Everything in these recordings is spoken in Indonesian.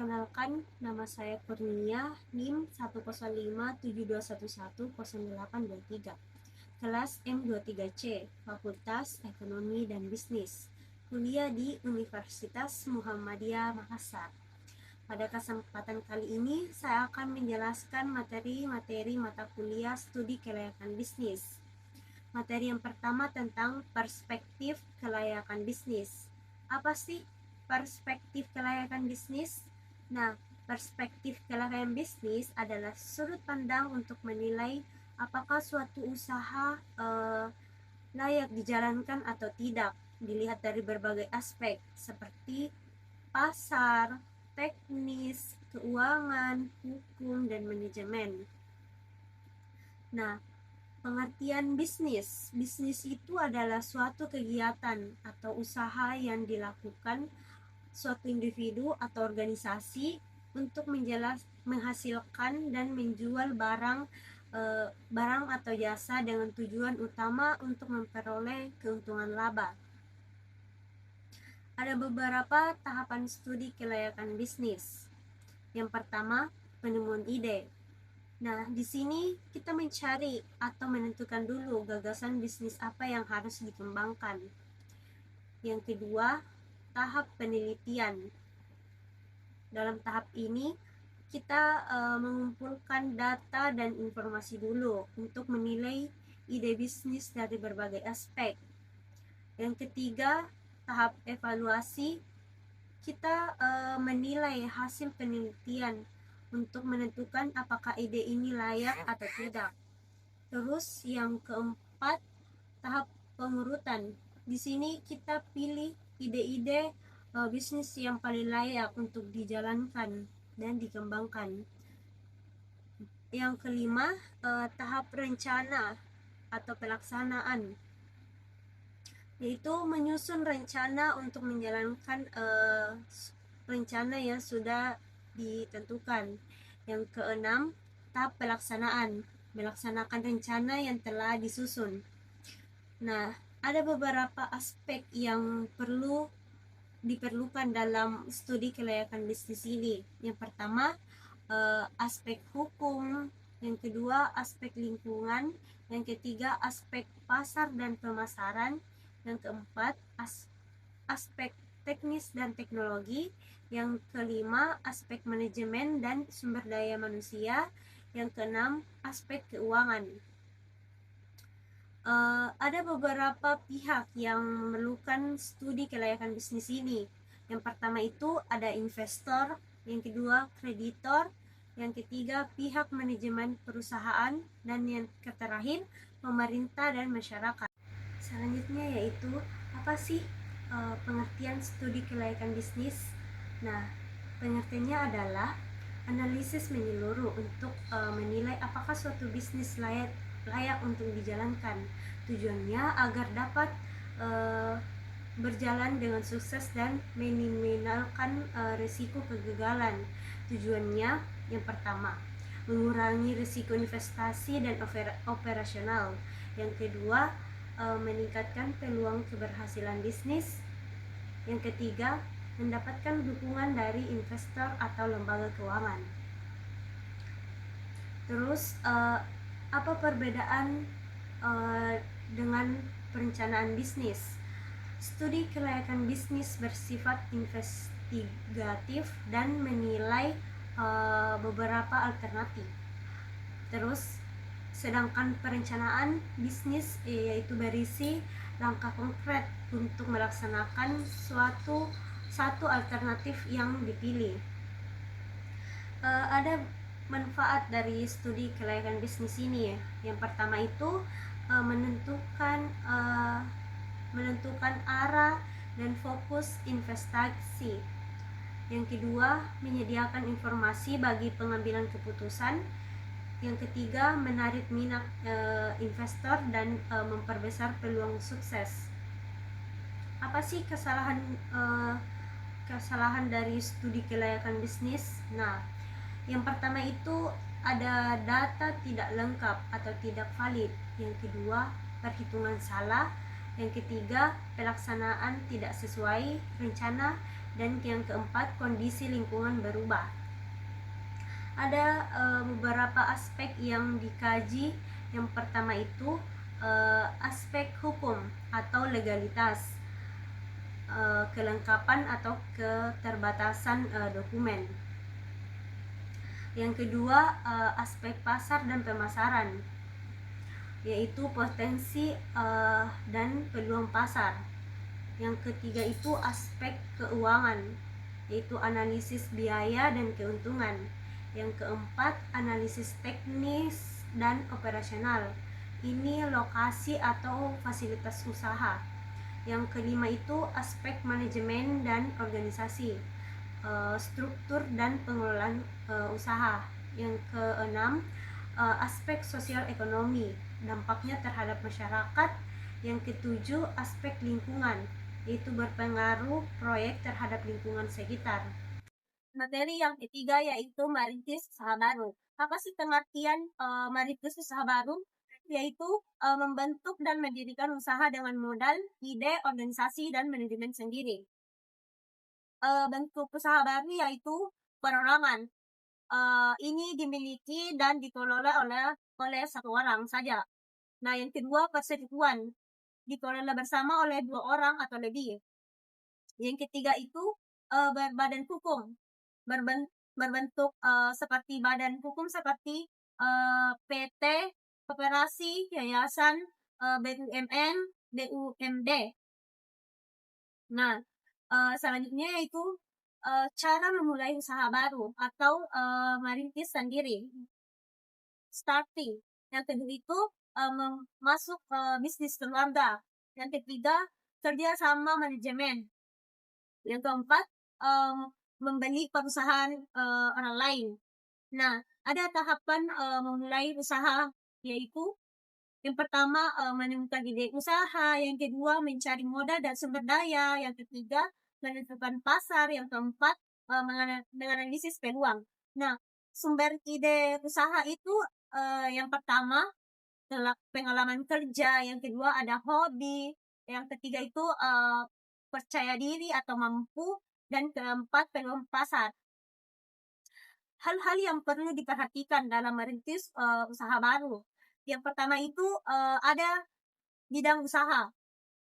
Perkenalkan, nama saya Kurnia, NIM 10572110823, kelas M23C, Fakultas Ekonomi dan Bisnis, kuliah di Universitas Muhammadiyah Makassar. Pada kesempatan kali ini, saya akan menjelaskan materi-materi mata kuliah studi kelayakan bisnis. Materi yang pertama tentang perspektif kelayakan bisnis. Apa sih perspektif kelayakan bisnis? Nah, perspektif kelayakan bisnis adalah sudut pandang untuk menilai apakah suatu usaha layak dijalankan atau tidak, dilihat dari berbagai aspek seperti pasar, teknis, keuangan, hukum, dan manajemen. Nah, pengertian bisnis. Bisnis itu adalah suatu kegiatan atau usaha yang dilakukan suatu individu atau organisasi untuk menghasilkan dan menjual barang atau jasa dengan tujuan utama untuk memperoleh keuntungan laba. Ada beberapa tahapan studi kelayakan bisnis. Yang pertama, penemuan ide. Nah, di sini kita mencari atau menentukan dulu gagasan bisnis apa yang harus dikembangkan. Yang kedua, tahap penelitian. Dalam tahap ini, kita mengumpulkan data dan informasi dulu untuk menilai ide bisnis dari berbagai aspek. Yang ketiga, tahap evaluasi. Kita menilai hasil penelitian untuk menentukan apakah ide ini layak atau tidak. Terus yang keempat, tahap pengurutan. Di sini kita pilih ide-ide bisnis yang paling layak untuk dijalankan dan dikembangkan. Yang kelima, tahap rencana atau pelaksanaan, yaitu menyusun rencana untuk menjalankan rencana yang sudah ditentukan. Yang keenam, tahap pelaksanaan, melaksanakan rencana yang telah disusun. Nah, ada beberapa aspek yang diperlukan dalam studi kelayakan bisnis ini. Yang pertama, aspek hukum. Yang kedua, aspek lingkungan. Yang ketiga, aspek pasar dan pemasaran. Yang keempat, aspek teknis dan teknologi. Yang kelima, aspek manajemen dan sumber daya manusia. Yang keenam, aspek keuangan. Ada beberapa pihak yang memerlukan studi kelayakan bisnis ini. Yang pertama itu ada investor, yang kedua kreditor, yang ketiga pihak manajemen perusahaan, dan yang terakhir pemerintah dan masyarakat. Selanjutnya yaitu apa sih pengertian studi kelayakan bisnis? Nah, pengertiannya adalah analisis menyeluruh untuk menilai apakah suatu bisnis layak untuk dijalankan. Tujuannya agar dapat berjalan dengan sukses dan meminimalkan risiko kegagalan. Tujuannya yang pertama, mengurangi risiko investasi dan operasional. Yang kedua, meningkatkan peluang keberhasilan bisnis. Yang ketiga, mendapatkan dukungan dari investor atau lembaga keuangan. Terus apa perbedaan dengan perencanaan bisnis? Studi kelayakan bisnis bersifat investigatif dan menilai beberapa alternatif. Terus sedangkan perencanaan bisnis yaitu berisi langkah konkret untuk melaksanakan satu alternatif yang dipilih. Ada manfaat dari studi kelayakan bisnis ini ya. Yang pertama itu menentukan arah dan fokus investasi. Yang kedua, menyediakan informasi bagi pengambilan keputusan. Yang ketiga, menarik minat investor dan memperbesar peluang sukses. Apa sih kesalahan dari studi kelayakan bisnis? Nah, yang pertama itu ada data tidak lengkap atau tidak valid. Yang kedua, perhitungan salah. Yang ketiga, pelaksanaan tidak sesuai rencana. Dan yang keempat, kondisi lingkungan berubah. Ada beberapa aspek yang dikaji. Yang pertama itu aspek hukum atau legalitas, kelengkapan atau keterbatasan dokumen. Yang kedua, aspek pasar dan pemasaran, yaitu potensi dan peluang pasar. Yang ketiga itu aspek keuangan, yaitu analisis biaya dan keuntungan. Yang keempat, analisis teknis dan operasional, ini lokasi atau fasilitas usaha. Yang kelima itu aspek manajemen dan organisasi, struktur dan pengelolaan usaha. Yang keenam, aspek sosial ekonomi, dampaknya terhadap masyarakat. Yang ketujuh, aspek lingkungan, yaitu berpengaruh proyek terhadap lingkungan sekitar. Materi yang ketiga yaitu merintis usaha baru. Apa sih pengertian merintis usaha baru? Yaitu membentuk dan mendirikan usaha dengan modal, ide, organisasi, dan manajemen sendiri. Bentuk usaha baru yaitu perorangan. Ini dimiliki dan dikelola oleh satu orang saja. Nah, yang kedua, persekutuan, dikelola bersama oleh 2 orang atau lebih. Yang ketiga itu berbadan hukum, berbentuk seperti badan hukum seperti PT, koperasi, yayasan, BUMN, BUMD. Nah, selanjutnya yaitu cara memulai usaha baru atau merintis sendiri, starting. Yang kedua itu masuk bisnis keluarga. Yang ketiga, kerja sama manajemen. Yang keempat, membeli perusahaan orang lain. Nah, ada tahapan memulai usaha, yaitu yang pertama menemukan ide usaha, yang kedua mencari modal dan sumber daya, yang ketiga menentukan pasar, yang keempat menganalisis peluang. Nah, sumber ide usaha itu yang pertama pengalaman kerja, yang kedua ada hobi, yang ketiga itu percaya diri atau mampu, dan keempat peluang pasar. Hal-hal yang perlu diperhatikan dalam merintis usaha baru. Yang pertama itu ada bidang usaha.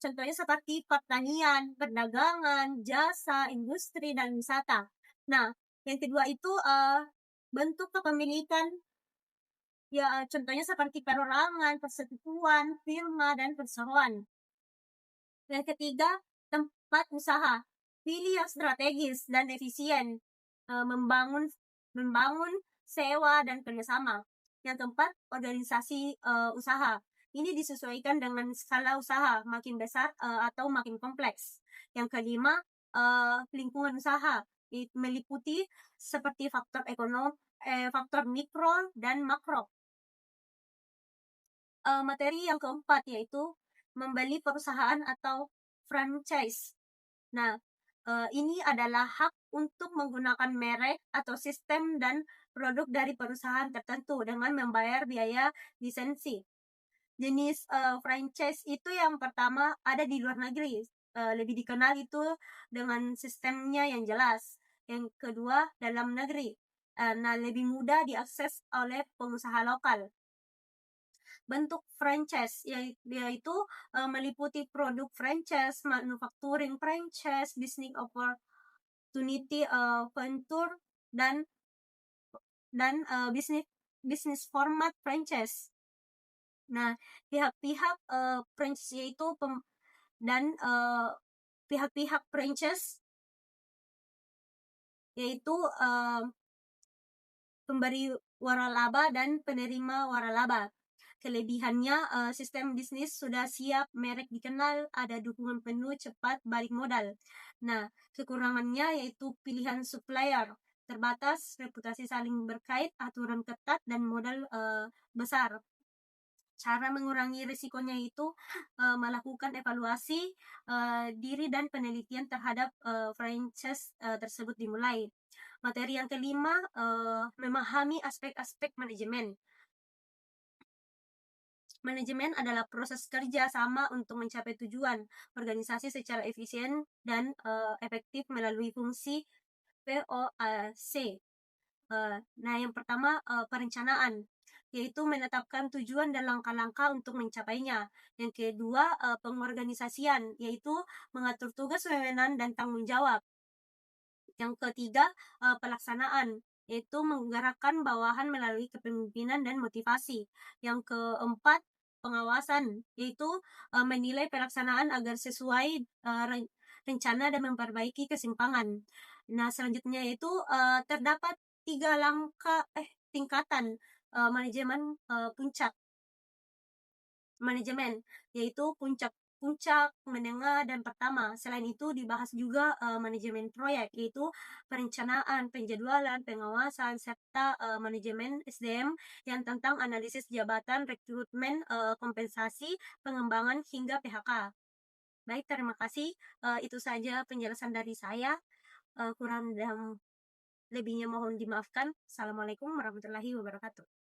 Contohnya seperti pertanian, perdagangan, jasa, industri, dan wisata. Nah, yang kedua itu bentuk kepemilikan. Ya, contohnya seperti perorangan, persekutuan, firma, dan perseroan. Yang ketiga, tempat usaha. Pilih yang strategis dan efisien, membangun sewa dan kerjasama. Yang keempat, organisasi usaha. Ini disesuaikan dengan skala usaha, makin besar atau makin kompleks. Yang kelima, lingkungan usaha, meliputi seperti faktor ekonomi, faktor mikro dan makro. Materi yang keempat yaitu membeli perusahaan atau franchise. Nah, ini adalah hak untuk menggunakan merek atau sistem dan produk dari perusahaan tertentu dengan membayar biaya lisensi. Jenis franchise itu yang pertama ada di luar negeri, lebih dikenal itu dengan sistemnya yang jelas. Yang kedua dalam negeri, nah lebih mudah diakses oleh pengusaha lokal. Bentuk franchise yaitu meliputi produk franchise, manufacturing franchise, business opportunity venture, dan bisnis format franchise. Nah, pihak-pihak franchise yaitu pihak-pihak franchise yaitu pemberi waralaba dan penerima waralaba. Kelebihannya, sistem bisnis sudah siap, merek dikenal, ada dukungan penuh, cepat balik modal. Nah, kekurangannya yaitu pilihan supplier terbatas, reputasi saling berkait, aturan ketat, dan modal besar. Cara mengurangi risikonya itu melakukan evaluasi diri dan penelitian terhadap franchise tersebut dimulai. Materi yang kelima, memahami aspek-aspek manajemen. Manajemen adalah proses kerja sama untuk mencapai tujuan organisasi secara efisien dan efektif melalui fungsi POAC. Nah, yang pertama, perencanaan, yaitu menetapkan tujuan dan langkah-langkah untuk mencapainya. Yang kedua, pengorganisasian, yaitu mengatur tugas, wewenang, dan tanggung jawab. Yang ketiga, pelaksanaan, yaitu menggerakkan bawahan melalui kepemimpinan dan motivasi. Yang keempat, pengawasan, yaitu menilai pelaksanaan agar sesuai rencana dan memperbaiki kesimpangan. Nah, selanjutnya yaitu terdapat 3 tingkatan manajemen puncak. Manajemen, yaitu puncak, menengah, dan pertama. Selain itu dibahas juga manajemen proyek, yaitu perencanaan, penjadwalan, pengawasan, serta manajemen SDM yang tentang analisis jabatan, rekrutmen, kompensasi, pengembangan, hingga PHK. Baik, terima kasih. Itu saja penjelasan dari saya. Kurang dan lebihnya mohon dimaafkan. Assalamualaikum warahmatullahi wabarakatuh.